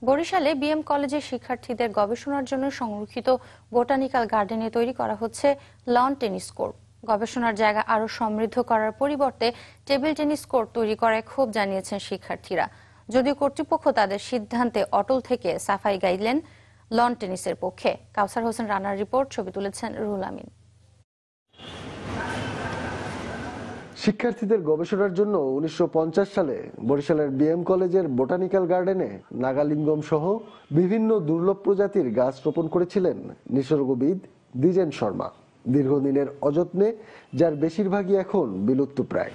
বরিশালে বিএম কলেজের শিক্ষার্থীদের গবেষণার জন্য সংরক্ষিত বোটানিক্যাল গার্ডেনে তৈরি করা হচ্ছে লন টেনিস কোর্ট। গবেষণার জায়গা আরো সমৃদ্ধ করার পরিবর্তে টেবিল টেনিস কোর্ট তৈরি করায় ক্ষোভ জানিয়েছেন শিক্ষার্থীরা। যদিও কর্তৃপক্ষ তাদের সিদ্ধান্তে অটল থেকে সাফাই গাইলেন লন টেনিসের পক্ষে। কাউসার হোসেন রানার রিপোর্ট, ছবি তুলেছেন রুহুল আমিন। শিক্ষার্থীদের গবেষণার জন্য 1950 সালে বরিশালের বিএম কলেজের বোটানিক্যাল গার্ডেনে নাগালিঙ্গম সহ বিভিন্ন দুর্লভ প্রজাতির গাছ রোপণ করেছিলেন নিসর্গবিদ দ্বিজেন শর্মা। দীর্ঘদিনের অযত্নে যার বেশিরভাগই এখন বিলুপ্তপ্রায়।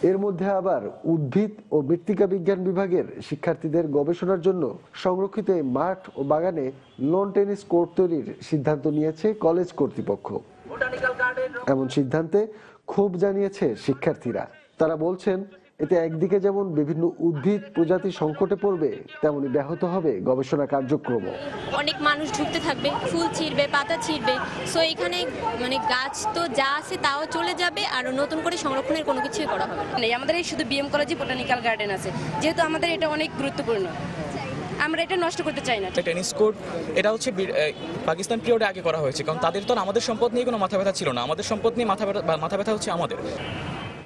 এর মধ্যে আবার উদ্ভিদ ও মৃত্তিকা বিজ্ঞান বিভাগের শিক্ষার্থীদের গবেষণার জন্য সংরক্ষিত এই মাঠ ও বাগানে লন টেনিস কোর্ট তৈরির সিদ্ধান্ত নিয়েছে কলেজ কর্তৃপক্ষ। এমন সিদ্ধান্তে ক্ষোভ জানিয়েছে শিক্ষার্থীরা। তারা বলছেন, এতে একদিকে যেমন বিভিন্ন উদ্ভিদ প্রজাতি সংকটে পড়বে, তেমনি ব্যাহত হবে গবেষণা কার্যক্রম। অনেক মানুষ ঢুকতে থাকবে, ফুল ছিঁড়বে, পাতা ছিঁড়বে, সো এখানে গাছ তো যা আছে তাও চলে যাবে, আর নতুন করে সংরক্ষণের কোনো কিছুই করা হবে না। আমাদের এই শুধু বিএম কলেজে বোটানিক্যাল গার্ডেন আছে, যেহেতু আমাদের এটা অনেক গুরুত্বপূর্ণ, আমরা এটা নষ্ট করতে চাই না। টেনিস কোর্ট এটা হচ্ছে পাকিস্তান পিরিয়ডে আগে করা হয়েছে, কারণ তাদের তো আমাদের সম্পদ নিয়ে কোনো মাথা ব্যথা ছিল না। আমাদের সম্পদ নিয়ে মাথা ব্যথা হচ্ছে আমাদের।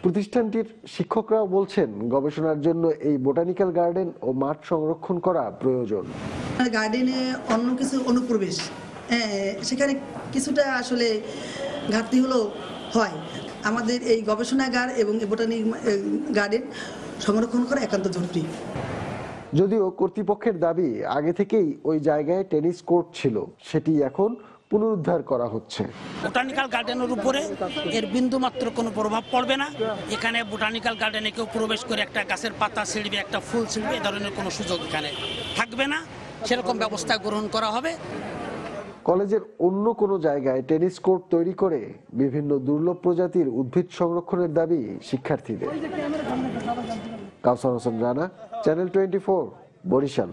প্রতিষ্ঠানটির শিক্ষকরাও বলছেন, গবেষণার জন্য এই বোটানিক্যাল গার্ডেন ও মাঠ সংরক্ষণ করা প্রয়োজন। গার্ডেনে অন্য কিছু অনুপ্রবেশ, সেখানে কিছুটা আসলে ঘাটতি হলেও হয়। আমাদের এই গবেষণাগার এবং বোটানিক গার্ডেন সংরক্ষণ করা একান্ত জরুরি। যদিও কর্তৃপক্ষের দাবি, আগে থেকেই ওই জায়গায় টেনিস কোর্ট ছিল, সেটি এখন পুনরুদ্ধার করা হচ্ছে। বোটানিক্যাল গার্ডেনের উপরে এর বিন্দু মাত্র কোনো প্রভাব পড়বে না। এখানে বোটানিক্যাল গার্ডেনে কেউ প্রবেশ করে একটা গাছের পাতা ছিঁড়বে, একটা ফুল ছিঁড়বে, এ ধরনের কোনো সুযোগ এখানে থাকবে না। সেরকম ব্যবস্থা গ্রহণ করা হবে। কলেজের অন্য কোনো জায়গায় টেনিস কোর্ট তৈরি করে বিভিন্ন দুর্লভ প্রজাতির উদ্ভিদ সংরক্ষণের দাবি শিক্ষার্থীদের। কাউসার হোসেন রানা, চ্যানেল 24, বরিশাল।